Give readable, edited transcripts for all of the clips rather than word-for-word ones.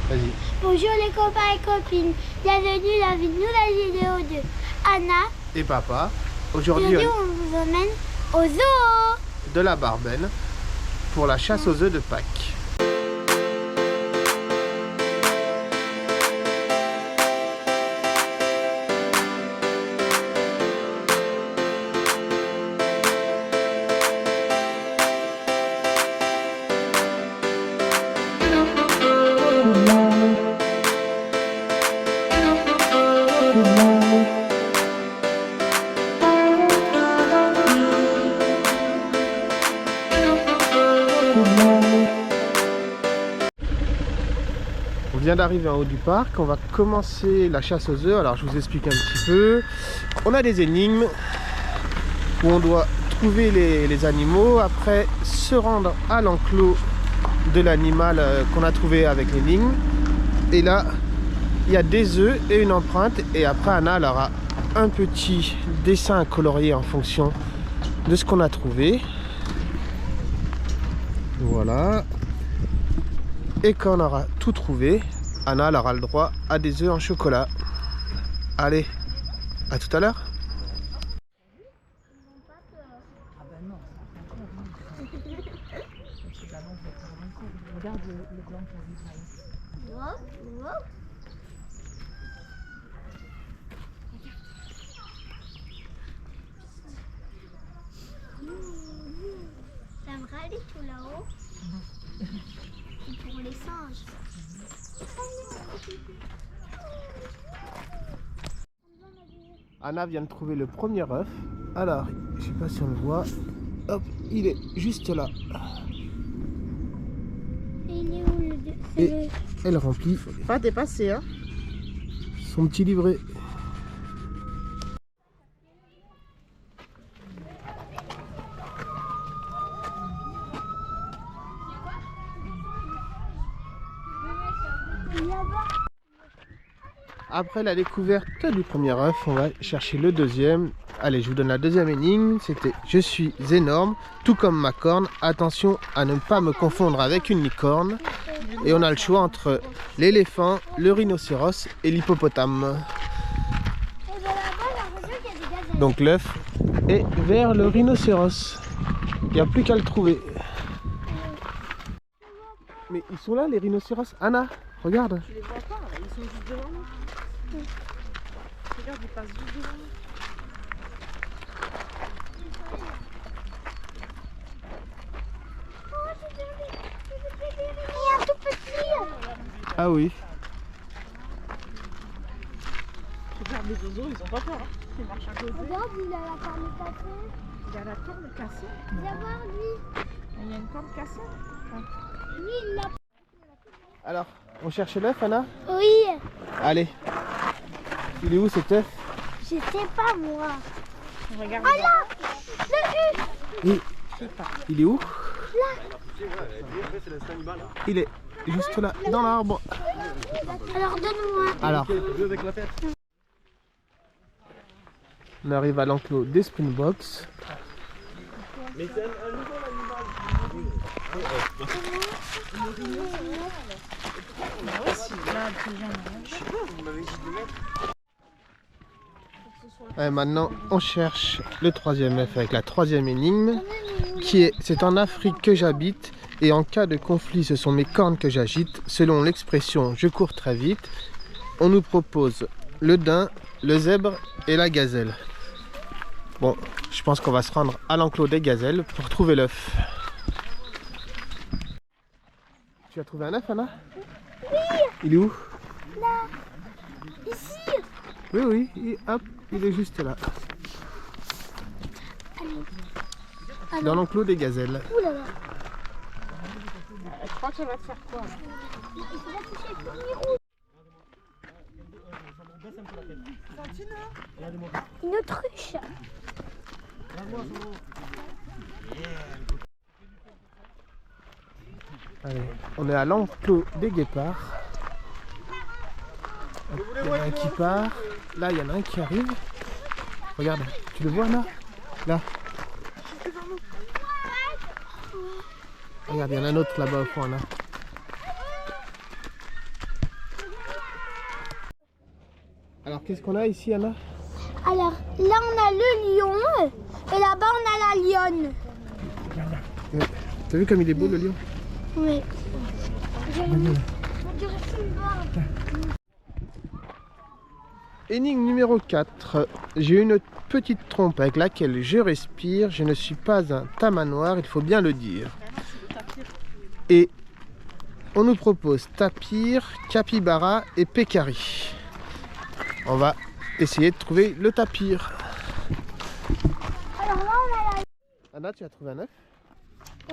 Vas-y. Bonjour les copains et copines, bienvenue dans une nouvelle vidéo de Anna. Et papa. Aujourd'hui, Aujourd'hui on vous emmène au zoo de la Barben pour la chasse aux œufs de Pâques. On vient d'arriver en haut du parc, on va commencer la chasse aux œufs. Alors je vous explique un petit peu. On a des énigmes où on doit trouver les animaux, après se rendre à l'enclos de l'animal qu'on a trouvé avec l'énigme. Et là, il y a des œufs et une empreinte. Et après, Anna elle aura un petit dessin à colorier en fonction de ce qu'on a trouvé. Voilà. Et quand on aura tout trouvé, Anna elle aura le droit à des œufs en chocolat. Allez, à tout à l'heure. Regarde le blanc qui a T'aimerais aller tout là-haut? Pour les singes. Anna vient de trouver le premier œuf. Alors, je sais pas si on le voit. Hop, il est juste là. Et il est où le... Et elle remplit. Faut pas dépasser, hein. Son petit livret. Après la découverte du premier œuf, on va chercher le deuxième. Allez, je vous donne la deuxième énigme. C'était « Je suis énorme, tout comme ma corne. Attention à ne pas me confondre avec une licorne. » Et on a le choix entre l'éléphant, le rhinocéros et l'hippopotame. Donc l'œuf est vers le rhinocéros. Il n'y a plus qu'à le trouver. Mais ils sont là, les rhinocéros. Anna, regarde. Tu les vois pas, là, ils sont juste devant nous. Regarde, ils passent juste devant nous. Il y a un tout petit. Ah oui. Regarde les oiseaux, ils ont pas peur, hein. Ils marchent à côté. Regarde, il a la corne cassée. Il a la corne cassée. Viens voir lui. Il y a une corne cassée. Lui, il l'a. Alors, on cherche l'œuf, Anna? Oui. Allez. Il est où cet œuf? Je sais pas moi. Regarde. Ah là, le U. Il est où? Il est juste là, dans l'arbre. Alors donne-moi. Alors, on arrive à l'enclos des Springboks. Et maintenant, on cherche le troisième œuf avec la troisième énigme, qui est: c'est en Afrique que j'habite et en cas de conflit, ce sont mes cornes que j'agite. Selon l'expression, je cours très vite. On nous propose le daim, le zèbre et la gazelle. Bon, je pense qu'on va se rendre à l'enclos des gazelles pour trouver l'œuf. Tu as trouvé un œuf, Anna? Oui. Il est où? Là. Ici. Oui, oui, hop, il est juste là. Allez. Dans l'enclos des gazelles. Ouh là là. Je crois qu'elle va te faire quoi, là? Il faut la toucher avec le miro. Une autruche. Allez, on est à l'enclos des guépards. Il y en a un qui part. Là, il y en a un qui arrive. Regarde, tu le vois là? Là. Regarde, il y en a un autre là-bas au fond là. Alors qu'est-ce qu'on a ici, Anna? Alors, là, on a le lion. Et là-bas, on a la lionne. T'as vu comme il est beau, le lion? Oui. Énigme numéro 4. J'ai une petite trompe avec laquelle je respire. Je ne suis pas un tamanoir, il faut bien le dire. Et on nous propose tapir, capybara et pécari. On va essayer de trouver le tapir. Alors là, on a la... Anna, tu as trouvé un œuf?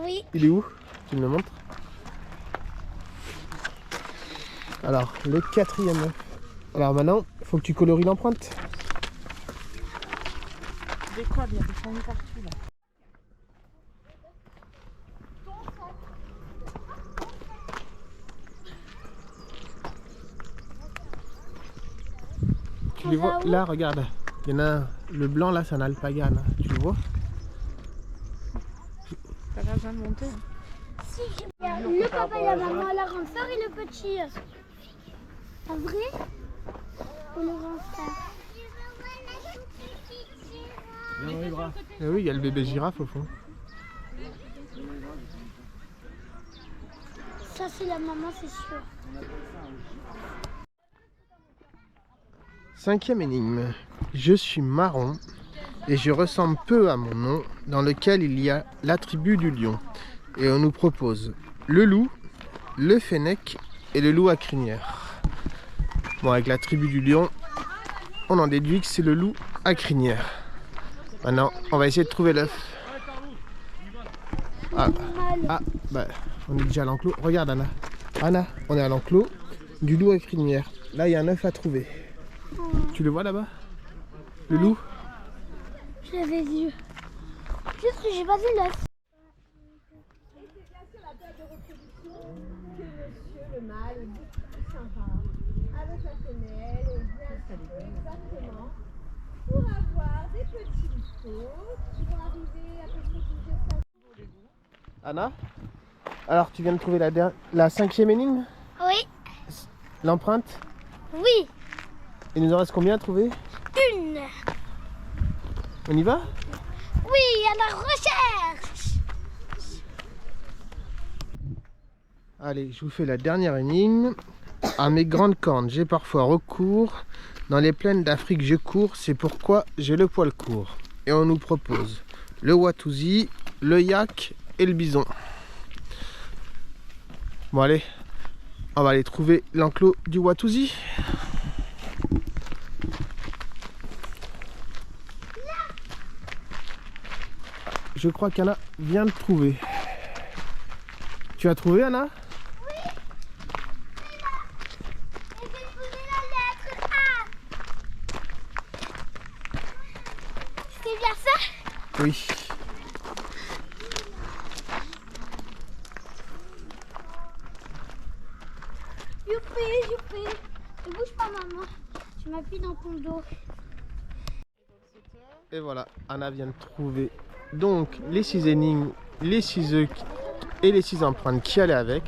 Oui. Il est où? Tu me le montres? Alors, le 4e œuf. Alors maintenant, il faut que tu colories l'empreinte. Des quoi, il y a des fourmis partout là. Tu les vois? Là, regarde. Il y en a un. Le blanc là, c'est un alpaga. Là. Tu le vois? T'as pas besoin de monter. Si, le papa et la maman, la grande sœur et le petit. En vrai? Ou le grand frère? Eh oui, il y a le bébé girafe au fond. Ça, c'est la maman, c'est sûr. 5e énigme. Je suis marron et je ressemble peu à mon nom, dans lequel il y a l'attribut du lion. Et on nous propose le loup, le fennec et le loup à crinière. Bon, avec l'attribut du lion, on en déduit que c'est le loup à crinière. Maintenant, on va essayer de trouver l'œuf. Ah, bah, on est déjà à l'enclos. Regarde, Anna. Anna, on est à l'enclos du loup à crinière. Là, il y a un œuf à trouver. Tu le vois là-bas? Le loup? Je l'avais vu. Juste que j'ai pas vu l'œuf. Le mâle est beaucoup plus sympa avec la femelle et bien exactement pour avoir des petits sauts qui vont arriver à peu près jusqu'à... Anna? Alors, tu viens de trouver la 5e énigme? Oui. L'empreinte? Oui. Il nous en reste combien à trouver? Une. On y va? Oui, à la recherche. Allez, je vous fais la dernière énigme. À mes grandes cornes, j'ai parfois recours. Dans les plaines d'Afrique, je cours. C'est pourquoi j'ai le poil court. Et on nous propose le Watusi, le yak et le bison. Bon, allez. On va aller trouver l'enclos du Watusi. Je crois qu'Anna vient de trouver. Tu as trouvé, Anna? Oui. Et j'ai trouvé la lettre A. C'est bien ça? Oui. Youpi, youpi. Ne bouge pas, maman. Je m'appuie dans ton dos. Et voilà, Anna vient de trouver donc les 6 énigmes, les 6 œufs et les 6 empreintes qui allaient avec.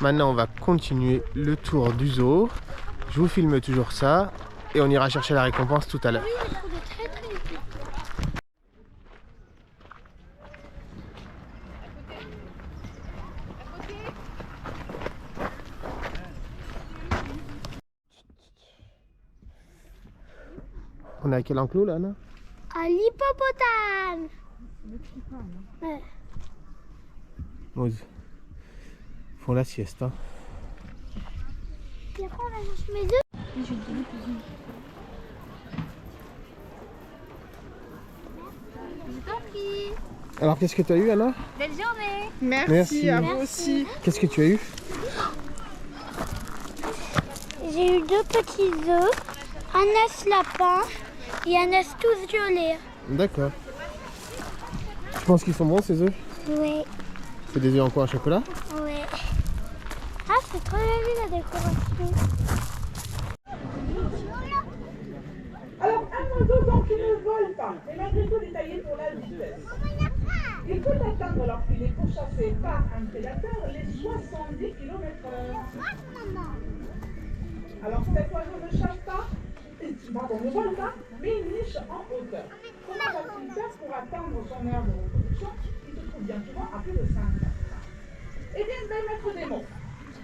Maintenant, on va continuer le tour du zoo. Je vous filme toujours ça et on ira chercher la récompense tout à l'heure. Oui, j'ai trouvé très très vite. On est à quel enclos là, Anna? À l'hippopotame. Ouais. Ils font la sieste. Hein. Et après, on va chercher mes œufs. J'ai pas pris. Alors, qu'est-ce que tu as eu, Anna? Belle journée. Merci. À vous aussi. Qu'est-ce que tu as eu? J'ai eu 2 petits œufs, un œuf lapin et un œuf tous violet. D'accord. Tu penses qu'ils sont bons ces œufs? Oui, C'est des œufs en quoi? En chocolat? oui. Ah, c'est trop joli la décoration. Alors, un oiseau donc qui ne vole pas, mais malgré tout détaillé pour la vitesse. Il peut atteindre lorsqu'il est pourchassé par un prédateur les 70 km/h. Alors cet oiseau ne chasse pas, ne vole pas, mais il niche en hauteur. Comment va-t-il faire pour atteindre son aire de reproduction qui se trouve bien souvent à plus de 5 mètres? Eh bien, il va mettre des mots.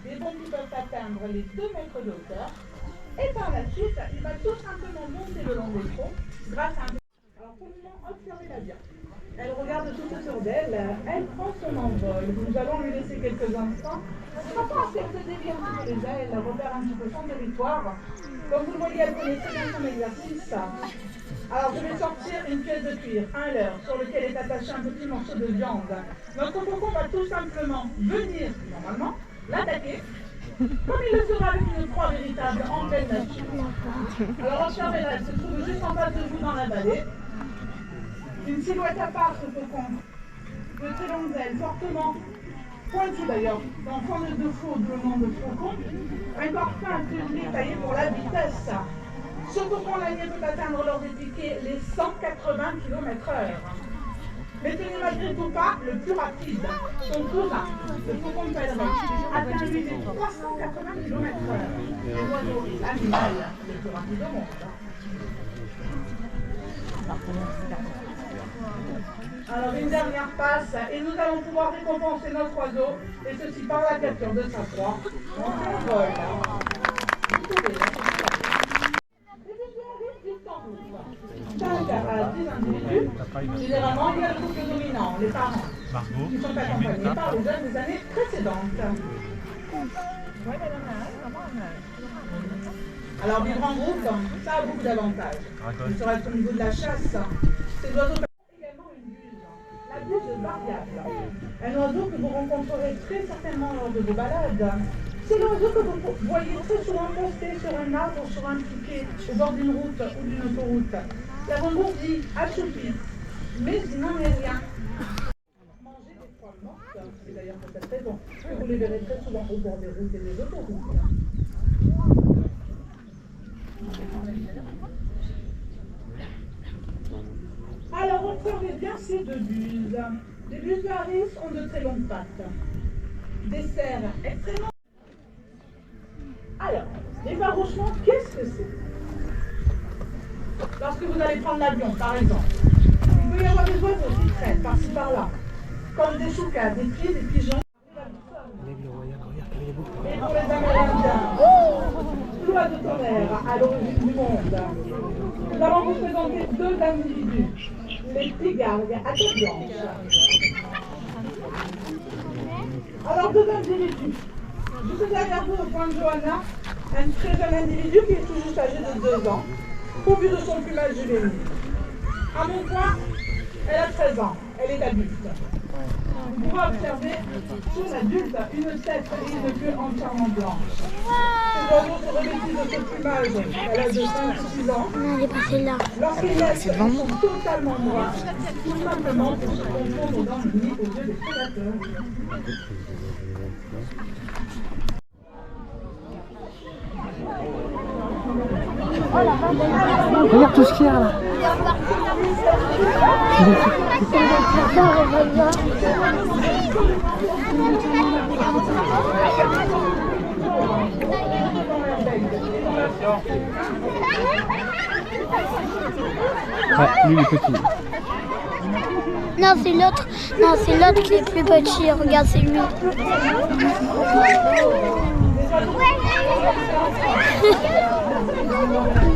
Des mots qui peuvent atteindre les 2 mètres de hauteur. Et par la suite, il va tout simplement monter le long des troncs grâce à un... Alors pour le moment, observez-la bien. Elle regarde tout autour d'elle, elle prend son envol. Nous allons lui laisser quelques instants. Maintenant, si elle se dévie un petit peu les ailes, elle repère un petit peu son territoire. Comme vous le voyez, elle connaît très bien son exercice. Alors je vais sortir une pièce de cuir, un leurre, sur lequel est attaché un petit morceau de viande. Notre faucon va tout simplement venir, normalement, l'attaquer. Comme il le fera avec une proie véritable en pleine nature. Alors observez-la, elle se trouve juste en face de vous dans la vallée. Une silhouette à part ce faucon, de très longues ailes, fortement pointues d'ailleurs, dans forme de faux, le nom de faucon, un corps fin, très taillé pour la vitesse. Ce faucon lanier peut atteindre lors des piquets les 180 km/h. Mais ce n'est malgré tout pas le plus rapide. Son cousin, le faucon de pèlerin, atteint lui les 380 km/h. L'oiseau est l'animal le plus rapide au monde. Alors une dernière passe et nous allons pouvoir récompenser notre oiseau, et ceci par la capture de sa proie. On s'envole. À 10 individus. Généralement, il y a le couple dominant, les parents, qui sont accompagnés par les jeunes des années précédentes. Alors, vivre en groupe, ça a beaucoup d'avantages. Il sera au niveau de la chasse. Ces oiseaux peuvent également une buse. La buse variable. Un oiseau que vous rencontrerez très certainement lors de vos balades. C'est l'oiseau que vous voyez très souvent posté sur un arbre ou sur un piquet au bord d'une route ou d'une autoroute. La rengourdie, assoupie, mais il n'en est rien. Manger des poils mortes, c'est d'ailleurs pour cette raison que vous les verrez très souvent au bord des routes et des autoroutes. Alors observez bien ces 2 buses. Les buses Harris ont de très longues pattes. Des cerfs extrêmement... Alors, l'effarouchement, qu'est-ce que c'est? Lorsque vous allez prendre l'avion, par exemple, il peut y avoir des oiseaux qui traînent par-ci par-là, comme des choucas, des pieds, des pigeons. Et pour les Amérindiens, loi de tonnerre à l'origine du monde, nous allons vous présenter 2 individus, les pigargues à tête blanche. Alors 2 individus. Juste derrière vous, au point de Johanna, un très jeune individu qui est tout juste âgé de 2 ans, pourvu de son plumage juvénile. À mon point, elle a 13 ans, elle est adulte. Vous pouvez observer sur l'adulte une tête et une queue entièrement blanche. Ces oiseaux se revêtissent de ce plumage à l'âge de 5 ou 6 ans. Non, elle est passée là. Lorsqu'ils naissent, ils sont totalement noirs, tout simplement pour se confondre dans le nid aux yeux des prédateurs. Regarde tout ce qu'il y a là. Ah, lui il est petit. Non, c'est l'autre. Non, c'est l'autre qui est plus petit. Regarde, c'est lui.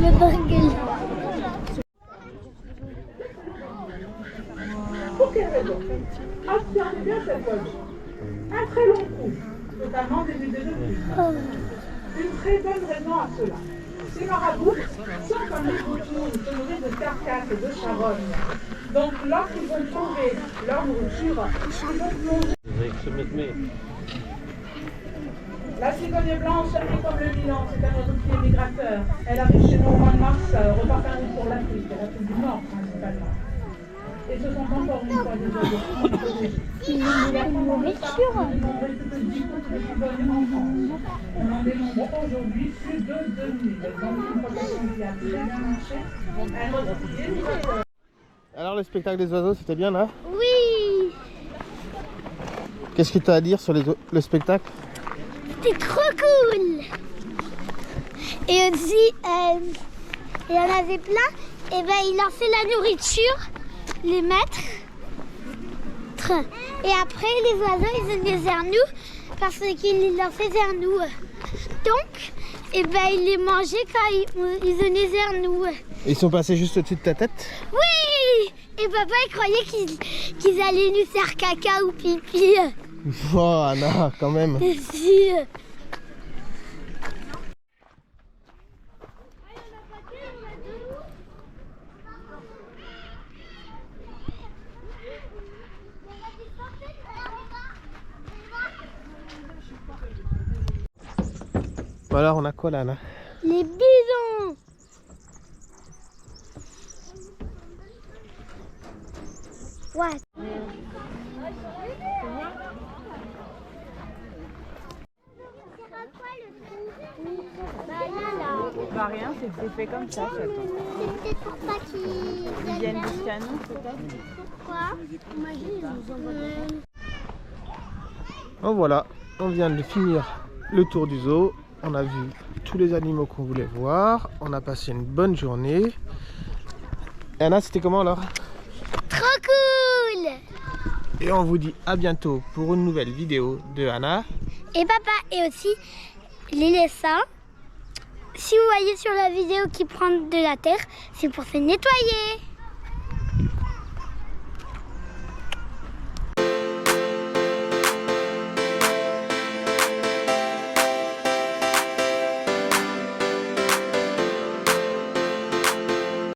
Le burger. Pour quelle raison? Observez bien cette oiseau. Un très long cou, totalement dénudé de plumes. Une très bonne raison à cela. Ces marabouts sont comme les boutons, se nourrissent de carcasses et de charognes. Donc lorsqu'ils vont trouver leur nourriture, ils vont plonger. La cigogne blanche est comme le milan, c'est un oiseau qui est migrateur. Elle arrive chez nous au mois de mars, repart en route pour l'Afrique du Nord principalement. Et ce sont encore une fois des oiseaux qui sont protégés. Il y a pendant le temps de dénombrer plus de 10 groupes de cigognes en France. On en dénombre aujourd'hui plus de 2000. Donc une protection qui a très bien marché. Un oiseau qui est migrateur. Alors le spectacle des oiseaux, c'était bien là? Oui. Qu'est-ce que tu as à dire sur le spectacle? C'était trop cool. Et aussi, il y en avait plein. Et ben il lançait la nourriture, les maîtres. Et après les oiseaux ils venaient vers nous parce qu'ils les lançaient vers nous. Donc, et ben ils les mangeaient quand ils venaient vers nous. Ils sont passés juste au-dessus de ta tête? Oui! Et papa il croyait qu'ils allaient nous faire caca ou pipi. Oh Anna, quand même. Si. Alors on a quoi là, Anna? Les bisons. Ouais. Bah rien, c'est fait comme ça, ça tombe. C'est peut-être pour pas qu'ils Viennent jusqu'à nous, peut-être. Pourquoi? Oh voilà, on vient de finir le tour du zoo. On a vu tous les animaux qu'on voulait voir. On a passé une bonne journée. Et Anna, c'était comment alors? Trop cool! Et on vous dit à bientôt pour une nouvelle vidéo de Anna. Et papa, et aussi les dessins. Si vous voyez sur la vidéo qui prend de la terre, c'est pour se nettoyer.